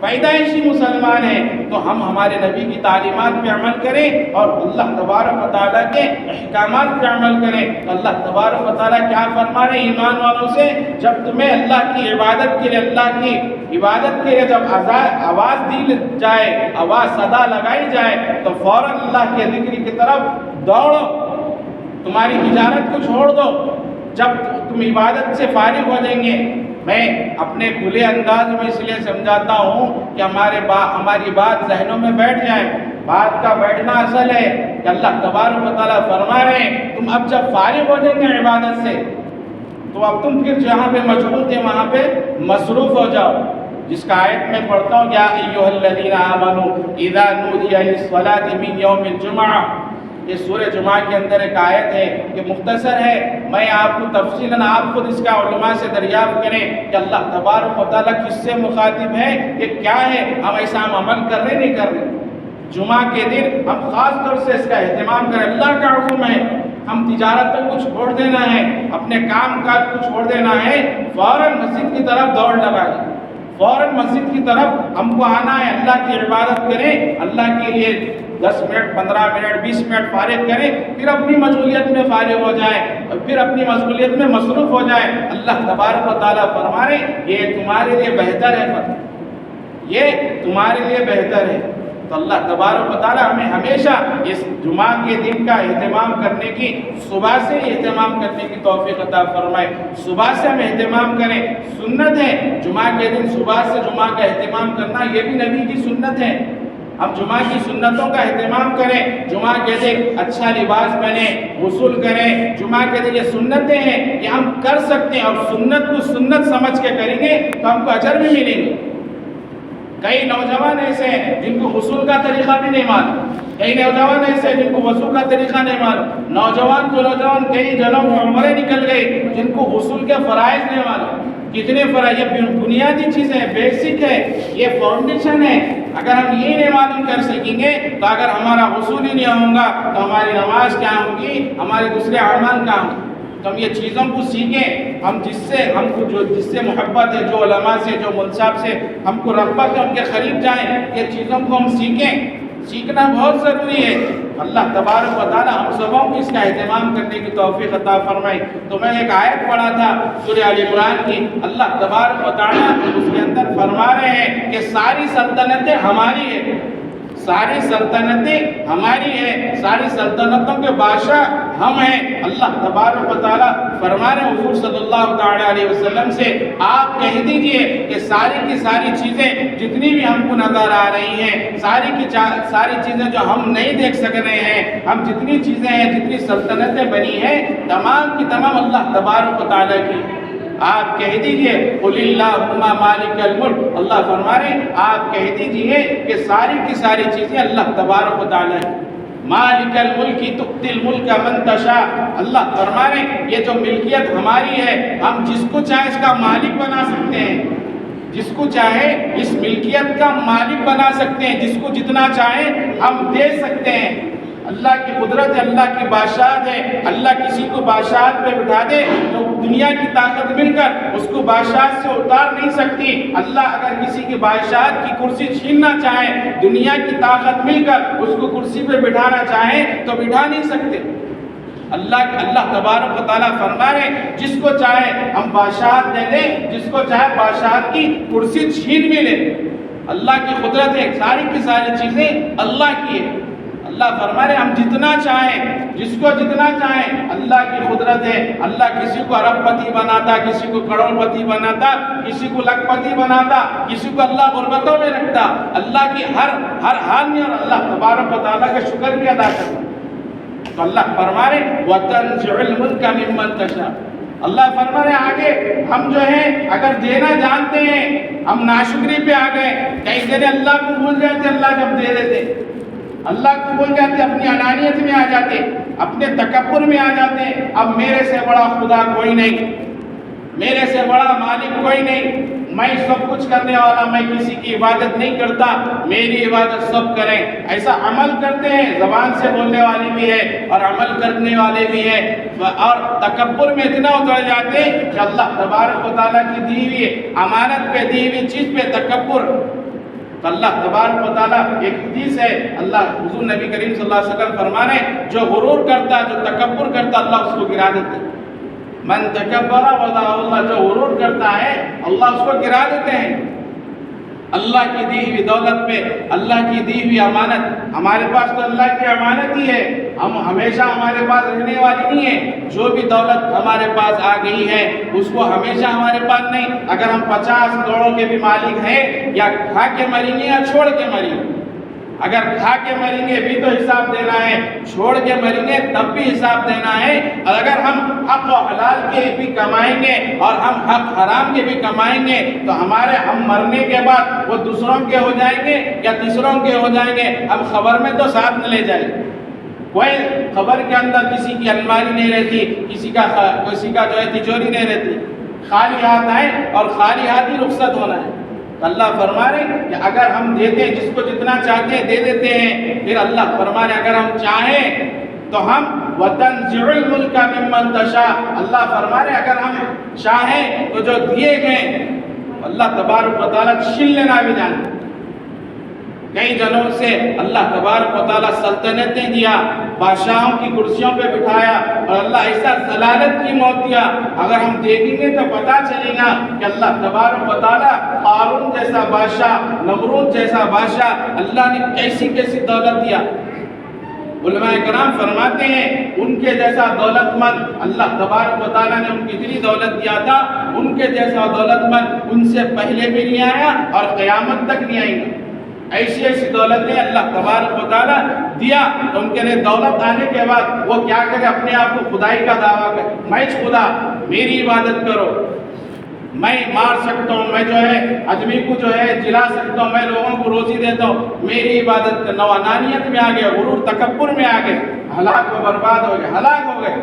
پیدائشی مسلمان ہیں تو ہم ہمارے نبی کی تعلیمات پہ عمل کریں اور اللہ تبارک و تعالیٰ کے احکامات پہ عمل کریں۔ اللہ تبارک و تعالیٰ کیا فرما رہے ہیں ایمان والوں سے؟ جب تمہیں اللہ کی عبادت کے لیے، اللہ کی عبادت کے لیے جب آواز دی جائے، آواز صدا لگائی جائے تو فوراً اللہ کے ذکر کی طرف دوڑو، تمہاری تجارت کو چھوڑ دو۔ جب تم عبادت سے فارغ ہو جائیں گے، میں اپنے کھلے انداز میں اس لیے سمجھاتا ہوں کہ ہماری بات ذہنوں میں بیٹھ جائے۔ بات کا بیٹھنا اصل ہے کہ اللہ تبارک و تعالیٰ فرما رہے ہیں تم اب جب فارغ ہو جائیں گے عبادت سے تو اب تم پھر جہاں پہ مشغول تھے وہاں پہ مصروف ہو جاؤ، جس کا آیت میں پڑھتا ہوں یا ایھا الذین آمنوا اذا نودی للصلاۃ من یوم الجمعہ۔ یہ سورہ جمعہ کے اندر ایک آیت ہے، یہ مختصر ہے، میں آپ کو تفصیلاً آپ خود اس کا علماء سے دریافت کریں کہ اللہ تبارک و تعالیٰ کس سے مخاطب ہے، یہ کیا ہے، ہم ایسا ہم عمل کر رہے نہیں کر رہے۔ جمعہ کے دن ہم خاص طور سے اس کا اہتمام کریں، اللہ کا حکم ہے، ہم تجارتوں کو چھوڑ دینا ہے، اپنے کام کاج کو چھوڑ دینا ہے، فوراً مسجد کی طرف دوڑ لگائیں، فوراً مسجد کی طرف ہم کو آنا ہے، اللہ کی عبادت کریں، اللہ کے لیے 10 منٹ 15 منٹ 20 منٹ فارغ کریں، پھر اپنی مشغولیت میں فارغ ہو جائیں اور پھر اپنی مشغولیت میں مصروف ہو جائیں۔ اللہ تبارک و تعالیٰ فرما رہے ہیں یہ تمہارے لیے بہتر ہے، یہ تمہارے لیے بہتر ہے۔ تو اللہ تبارک و تعالیٰ ہمیں ہمیشہ اس جمعہ کے دن کا اہتمام کرنے کی، صبح سے اہتمام کرنے کی توفیق عطا فرمائے۔ صبح سے ہم اہتمام کریں، سنت ہے جمعہ کے دن صبح سے جمعہ کا اہتمام کرنا، یہ بھی نبی کی سنت ہے۔ ہم جمعہ کی سنتوں کا اہتمام کریں، جمعہ کے دن اچھا لباس پہنیں، غسل کریں، جمعہ کے دن یہ سنتیں ہیں کہ ہم کر سکتے ہیں اور سنت کو سنت سمجھ کے کریں گے تو ہم کو اجر بھی ملیں گے۔ کئی نوجوان ایسے ہیں جن کو غسل کا طریقہ بھی نہیں معلوم، کئی نوجوان ایسے ہیں جن کو وضو کا طریقہ نہیں معلوم، نوجوان کئی جگہوں میں عمریں نکل گئے جن کو غسل کے فرائض نہیں معلوم۔ کتنے فرائض، یہ بنیادی چیزیں ہیں، بیسک ہے، یہ فاؤنڈیشن ہے۔ اگر ہم یہ نہیں معلوم کر سکیں گے تو اگر ہمارا غسل ہی نہیں ہوگا تو ہماری نماز کیا ہوگی، ہمارے دوسرے اعمال کیا ہوں گے۔ تو ہم یہ چیزوں کو سیکھیں، ہم جس سے محبت ہے، جو علماء سے، جو منصب سے ہم کو رغبت ہے ان کے قریب جائیں، یہ چیزوں کو ہم سیکھیں، سیکھنا بہت ضروری ہے۔ اللہ تبارک و تعالیٰ ہم سبوں کو اس کا اہتمام کرنے کی توفیق عطا فرمائے۔ تو میں ایک آیت پڑھا تھا سورہ آل عمران کی، اللہ تبارک و تعالیٰ اس کے اندر فرما رہے ہیں کہ ساری سلطنتیں ہماری ہیں، ساری سلطنتیں ہماری ہیں، ساری سلطنتوں کے بادشاہ ہم ہیں۔ اللہ تبارک و تعالیٰ فرما رہے ہیں حضور صلی اللہ تعالیٰ علیہ وسلم سے، آپ کہہ دیجئے کہ ساری کی ساری چیزیں جتنی بھی ہم کو نظر آ رہی ہیں، ساری کی ساری چیزیں جو ہم نہیں دیکھ سک رہے ہیں، ہم جتنی چیزیں ہیں، جتنی سلطنتیں بنی ہیں، تمام کی تمام اللہ تبارک و تعالیٰ کی۔ آپ کہہ دیجئے قل اللہم مالک الملک، اللہ فرما رہے ہیں آپ کہہ دیجئے کہ ساری کی ساری چیزیں اللہ تبارک و تعالیٰ ہے۔ مالک الملک تؤتی الملک من تشاء، اللہ فرما رہے ہیں یہ جو ملکیت ہماری ہے، ہم جس کو چاہے اس کا مالک بنا سکتے ہیں، جس کو چاہے اس ملکیت کا مالک بنا سکتے ہیں، جس کو جتنا چاہے ہم دے سکتے ہیں۔ اللہ کی قدرت ہے، اللہ کی بادشاہت ہے، اللہ کسی کو بادشاہت پہ بٹھا دے تو دنیا کی طاقت مل کر اس کو بادشاہت سے اتار نہیں سکتی۔ اللہ اگر کسی کی بادشاہت کی کرسی چھیننا چاہے، دنیا کی طاقت مل کر اس کو کرسی پہ بٹھانا چاہے تو بٹھا نہیں سکتے۔ اللہ تبارک و تعالیٰ فرما رہے ہیں جس کو چاہے ہم بادشاہت دے دیں، جس کو چاہے بادشاہت کی کرسی چھین بھی لیں۔ اللہ کی قدرت ہے، ساری کی ساری چیزیں اللہ کی ہے۔ اللہ فرما رہے ہم جتنا چاہیں، جس کو جتنا چاہیں، اللہ کی قدرت ہے۔ اللہ کسی کو ارب پتی بناتا، کسی کو کروڑ پتی بناتا، کسی کو لکھ پتی بناتا، کسی کو اللہ غربتوں میں رکھتا۔ اللہ کی ہر حال میں اور اللہ تبارک و تعالیٰ کا شکر بھی ادا کرتا۔ تو اللہ فرما رہے وَتَنزِعُ الْمُلْكَ مِمَّن تَشَاءُ، اللہ فرما رہے آگے ہم جو ہیں اگر دینا جانتے ہیں، ہم ناشکری پہ آ گئے، کئی دن اللہ کو بھول جاتے، اللہ جب دے دیتے، اللہ کو بھول جاتے، اپنی انانیت میں آ جاتے، اپنے تکبر میں آ جاتے، اب میرے سے بڑا خدا کوئی نہیں، میرے سے بڑا مالک کوئی نہیں، میں سب کچھ کرنے والا، میں کسی کی عبادت نہیں کرتا، میری عبادت سب کریں، ایسا عمل کرتے ہیں۔ زبان سے بولنے والے بھی ہے اور عمل کرنے والے بھی ہیں، اور تکبر میں اتنا اتر جاتے کہ اللہ تبارک و تعالیٰ کی دی ہوئی امانت پہ، دی ہوئی چیز پہ تکبر تو اللہ تبارک و تعالیٰ ایک حدیث ہے، اللہ حضور نبی کریم صلی اللہ علیہ وسلم فرمانے جو غرور کرتا جو تکبر کرتا اللہ اس کو گرا دیتے ہیں۔ من تکبر وضع اللہ، جو غرور کرتا ہے اللہ اس کو گرا دیتے ہیں۔ اللہ کی دی ہوئی دولت پہ، اللہ کی دی ہوئی امانت، ہمارے پاس تو اللہ کی امانت ہی ہے، ہم ہمیشہ ہمارے پاس رہنے والی نہیں ہے۔ جو بھی دولت ہمارے پاس آ گئی ہے اس کو ہمیشہ ہمارے پاس نہیں، اگر ہم 50 کروڑوں کے بھی مالک ہیں، یا کھا کے مریں گے یا چھوڑ کے مریں گے۔ اگر کھا کے مریں گے بھی تو حساب دینا ہے، چھوڑ کے مریں گے تب بھی حساب دینا ہے۔ اور اگر ہم حق و حلال کے بھی کمائیں گے اور ہم حق حرام کے بھی کمائیں گے تو ہم مرنے کے بعد وہ دوسروں کے ہو جائیں گے یا تیسروں کے ہو جائیں گے، ہم خبر میں تو ساتھ نہ لے جائیں گے۔ کوئی خبر کے اندر کسی کی الماری نہیں رہتی، کسی کا جو ہے تجوری نہیں رہتی، خالی ہاتھ آئے اور خالی ہاتھ ہی رخصت ہونا ہے۔ اللہ فرما رہے ہیں کہ اگر ہم دیتے ہیں جس کو جتنا چاہتے ہیں دے دیتے ہیں، پھر اللہ فرما رہے ہیں اگر ہم چاہیں تو ہم وَتَنزِعُ الْمُلْكَ مِمَّنْ تَشَاءُ، اللہ فرما رہے ہیں اگر ہم چاہیں تو جو دیے گئے اللہ تبارک و تعالیٰ چھین لینا بھی جانتے۔ کئی جنوں سے اللہ تبارک و تعالیٰ سلطنتیں دیا، بادشاہوں کی کرسیوں پہ بٹھایا، اور اللہ ایسا ضلالت کی موت دیا۔ اگر ہم دیکھیں گے تو پتہ چلے گا کہ اللہ تبارک و تعالیٰ قارون جیسا بادشاہ، نمرود جیسا بادشاہ اللہ نے کیسی کیسی دولت دیا۔ علماء کرام فرماتے ہیں ان کے جیسا دولت مند اللہ تبارک و تعالیٰ نے ان کی اتنی دولت دیا تھا، ان کے جیسا دولت مند ان سے پہلے بھی نہیں آیا اور قیامت تک نہیں آئیں گے۔ ایسی ایسی دولتیں اللہ تبارک و تعالیٰ دیا تو ان کے لیے دولت آنے کے بعد وہ کیا کرے، اپنے آپ کو خدائی کا دعویٰ کرے، میں خدا، میری عبادت کرو، میں مار سکتا ہوں، میں جو ہے آدمی کو جو ہے جلا سکتا ہوں، میں لوگوں کو روزی دیتا ہوں، میری عبادت کرنا۔ انانیت میں آ گئے، غرور تکبر میں آ گئے، ہلاک و برباد ہو گئے، ہلاک ہو گئے۔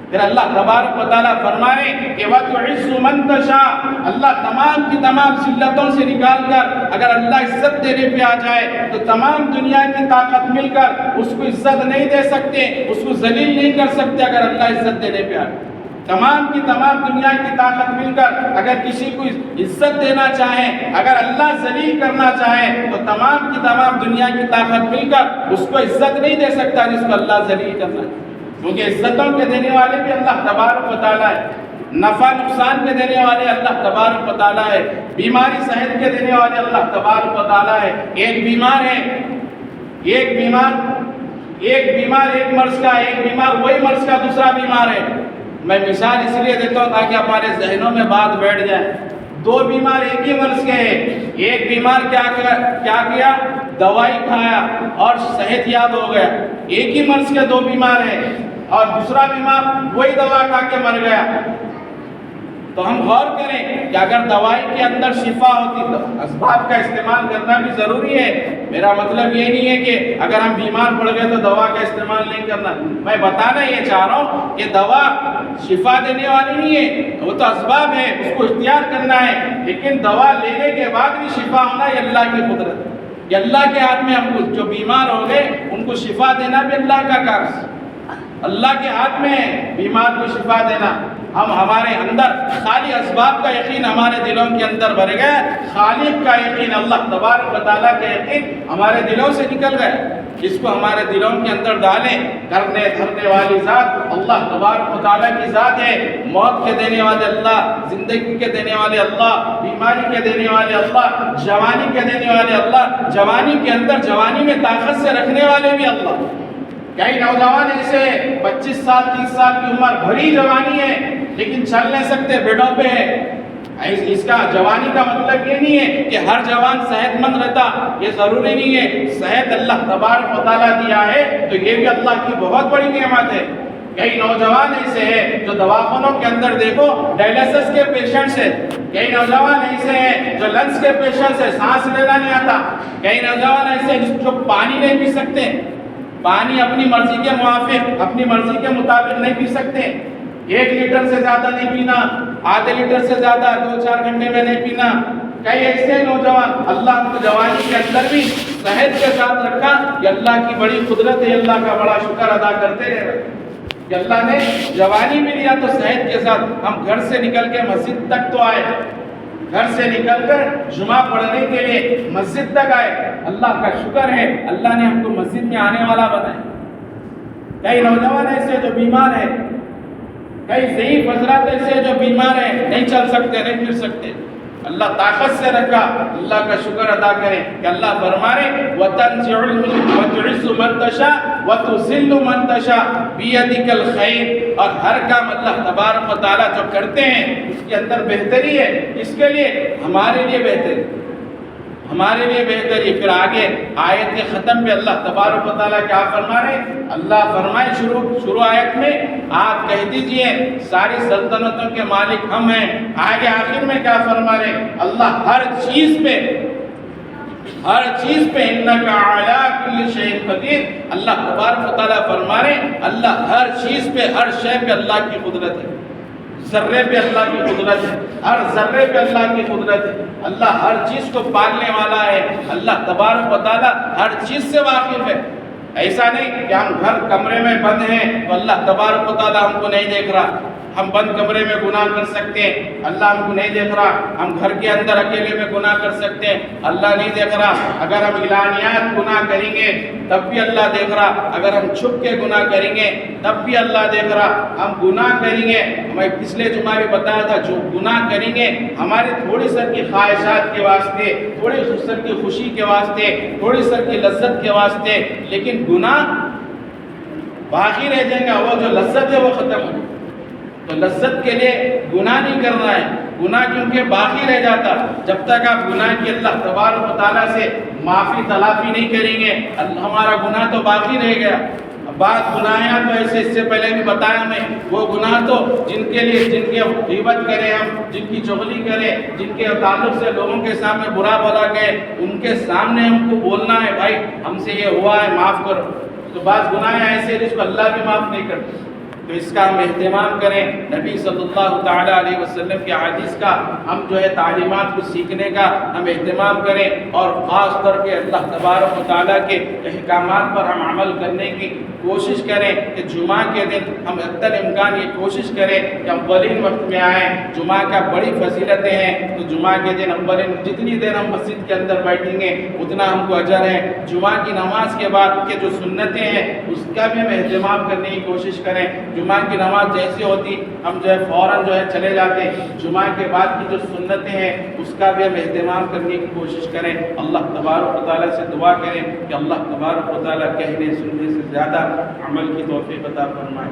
پھر اللہ تبارک و تعالیٰ فرما رہے ہیں کہ وَتُعِزُّ مَن تَشَاءُ، اللہ تمام کی تمام ذلتوں سے نکال کر اگر اللہ عزت دینے پہ آ جائے تو تمام دنیا کی طاقت مل کر اس کو عزت نہیں دے سکتے، اس کو ذلیل نہیں کر سکتے اگر اللہ عزت دینے پہ آ جائے۔ تمام کی تمام دنیا کی طاقت مل کر اگر کسی کو عزت دینا چاہیں، اگر اللہ ذلیل کرنا چاہے تو تمام کی تمام دنیا کی طاقت مل کر اس کو عزت نہیں دے سکتا جس کو اللہ ذلیل کرنا ہے، کیونکہ عزتوں کے دینے والے بھی اللہ تبارک و تعالیٰ ہے، نفع نقصان کے دینے والے اللہ تبارک و تعالیٰ ہے، بیماری صحت کے دینے والے اللہ تبارک و تعالیٰ ہے۔ ایک بیمار ہے، ایک بیمار ایک مرض کا، ایک بیمار وہی مرض کا دوسرا بیمار ہے۔ میں مثال اس لیے دیتا ہوں تاکہ ہمارے ذہنوں میں بات بیٹھ جائے۔ دو بیمار ایک ہی مرض کے ہیں، ایک بیمار کیا کیا، دوائی کھایا اور صحت یاب ہو گیا، ایک ہی مرض کے دو بیمار ہیں، اور دوسرا بیمار وہی دوا کھا کے مر گیا۔ تو ہم غور کریں کہ اگر دوائی کے اندر شفا ہوتی تو اسباب کا استعمال کرنا بھی ضروری ہے۔ میرا مطلب یہ نہیں ہے کہ اگر ہم بیمار پڑ گئے تو دوا کا استعمال نہیں کرنا، میں بتانا یہ چاہ رہا ہوں کہ دوا شفا دینے والی نہیں ہے، وہ تو اسباب ہے، اس کو اختیار کرنا ہے، لیکن دوا لینے کے بعد بھی شفا ہونا یہ اللہ کی قدرت ہے، یہ اللہ کے ہاتھ میں۔ ہم کو جو بیمار ہو گئے ان کو شفا دینا بھی اللہ کا کام ہے، اللہ کے ہاتھ میں ہے بیمار کو شفا دینا۔ ہم ہمارے اندر خالی اسباب کا یقین ہمارے دلوں کے اندر بھر گئے، خالق کا یقین، اللہ تبارک و تعالیٰ کا یقین ہمارے دلوں سے نکل گئے۔ اس کو ہمارے دلوں کے اندر ڈالیں۔ کرنے دھرنے والی ذات اللہ تبارک و تعالیٰ کی ذات ہے، موت کے دینے والے اللہ، زندگی کے دینے والے اللہ، بیماری کے دینے والے اللہ، جوانی کے دینے والے اللہ، جوانی کے اندر جوانی میں طاقت سے رکھنے والے بھی اللہ۔ کئی نوجوان ایسے 25 سال 30 سال کی عمر، بھری جوانی ہے لیکن چل نہیں سکتے، بیڈوں پہ ہے۔ اس کا جوانی کا مطلب یہ نہیں ہے کہ ہر جوان صحت مند رہتا، یہ ضروری نہیں ہے۔ صحت اللہ تبارک و تعالیٰ دیا ہے تو یہ بھی اللہ کی بہت بڑی نعمت ہے۔ کئی نوجوان ایسے ہیں جو دواخانوں کے اندر دیکھو ڈائلیسس کے پیشنٹس ہیں، کئی نوجوان ایسے ہیں جو لنگس کے پیشنٹس ہیں، سانس لینا نہیں آتا، کئی نوجوان ایسے ہیں جو پانی نہیں پی سکتے، پانی اپنی مرضی کے موافق، اپنی مرضی کے مطابق نہیں پی سکتے، 1 لیٹر سے زیادہ نہیں پینا، آدھے لیٹر سے زیادہ 2-4 گھنٹے میں نہیں پینا۔ کئی ایسے نوجوان اللہ کو جوانی کے اندر بھی صحت کے ساتھ رکھا، یہ اللہ کی بڑی قدرت ہے، اللہ کا بڑا شکر ادا کرتے رہے کہ اللہ نے جوانی بھی دیا تو صحت کے ساتھ ہم گھر سے نکل کے مسجد تک تو آئے، گھر سے نکل کر جمعہ پڑھنے کے لیے مسجد تک آئے، اللہ کا شکر ہے اللہ نے ہم کو مسجد میں آنے والا بنایا۔ کئی نوجوان ایسے جو بیمار ہیں، کئی ضعیف حضرات ایسے جو بیمار ہیں، نہیں چل سکتے، نہیں پھر سکتے، اللہ طاقت سے رکھا، اللہ کا شکر ادا کریں کہ اللہ فرما رہے وَتَنزِعُ الْمُلْكَ وَتُعِزُّ مَن تَشَاءُ وَتُذِلُّ مَن تَشَاءُ بِيَدِكَ الْخَيْرُ، اور ہر کام اللہ تبارک و تعالیٰ جو کرتے ہیں اس کے اندر بہتری ہے، اس کے لیے ہمارے لیے بہتری، ہمارے لیے بہتری۔ پھر آگے آیت کے ختم پہ اللہ تبارک و تعالیٰ کیا فرما رہے ہیں؟ اللہ فرمائے شروع آیت میں آپ کہہ دیجئے ساری سلطنتوں کے مالک ہم ہیں۔ آگے آخر میں کیا فرما رہے ہیں؟ اللہ ہر چیز پہ انک علی کل شیء قدیر، اللہ تبارک و تعالیٰ فرما رہے ہیں اللہ ہر چیز پہ، ہر شے پہ اللہ کی قدرت ہے، ذرے پہ اللہ کی قدرت ہے، ہر ذرے پہ اللہ کی قدرت ہے، اللہ ہر چیز کو پالنے والا ہے، اللہ تبارک و تعالیٰ ہر چیز سے واقف ہے۔ ایسا نہیں کہ ہم گھر کمرے میں بند ہیں تو اللہ تبارک و تعالیٰ ہم کو نہیں دیکھ رہا، ہم بند کمرے میں گناہ کر سکتے ہیں، اللہ ہم کو نہیں دیکھ رہا، ہم گھر کے اندر اکیلے میں گناہ کر سکتے ہیں، اللہ نہیں دیکھ رہا، اگر ہم اعلانیات گناہ کریں گے تب بھی اللہ دیکھ رہا، اگر ہم چھپ کے گناہ کریں گے تب بھی اللہ دیکھ رہا، ہم گناہ کریں گے، میں پچھلے جمعہ بھی بتایا تھا جو گناہ کریں گے ہمارے تھوڑی سر کی خواہشات کے واسطے، تھوڑی سر کی خوشی کے واسطے، تھوڑی سر کی لذت کے واسطے، لیکن گناہ باقی رہ جائیں گا، وہ جو لذت ہے وہ ختم ہو جائے، تو لذت کے لیے گناہ نہیں کرنا ہے، گناہ کیونکہ باقی رہ جاتا، جب تک آپ گناہ کی اللہ تبارک و تعالیٰ سے معافی تلافی نہیں کریں گے ہمارا گناہ تو باقی رہ گیا۔ بعض گناہ تو ایسے، اس سے پہلے بھی بتایا میں، وہ گناہ تو جن کے غیبت کریں ہم، جن کی چغلی کریں، جن کے تعلق سے لوگوں کے سامنے برا بولا گئے، ان کے سامنے ہم کو بولنا ہے بھائی ہم سے یہ ہوا ہے معاف کرو، تو بعض گناہ ایسے ہیں جس کو اللہ بھی معاف نہیں کرتے، تو اس کا ہم اہتمام کریں، نبی صلی اللہ تعالیٰ علیہ وسلم کی حدیث کا ہم جو ہے تعلیمات کو سیکھنے کا ہم اہتمام کریں، اور خاص طور پہ اللہ تبارک و تعالیٰ کے احکامات پر ہم عمل کرنے کی کوشش کریں کہ جمعہ کے دن ہم حتی الامکان یہ کوشش کریں کہ اولین وقت میں آئیں، جمعہ کا بڑی فضیلتیں ہیں، تو جمعہ کے دن اولین جتنی دیر ہم مسجد کے اندر بیٹھیں گے اتنا ہم کو اجر ہے، جمعہ کی نماز کے بعد کے جو سنتیں ہیں اس کا بھی ہم اہتمام کرنے کی کوشش کریں، جمعہ کی نماز جیسی ہوتی ہم جو ہے فوراً جو ہے چلے جاتے ہیں، جمعہ کے بعد کی جو سنتیں ہیں اس کا بھی ہم اہتمام کرنے کی کوشش کریں۔ اللہ تبارک و تعالیٰ سے دعا کریں کہ اللہ تبارک و تعالیٰ کہنے سننے سے زیادہ عمل کی توفیق عطا فرمائے۔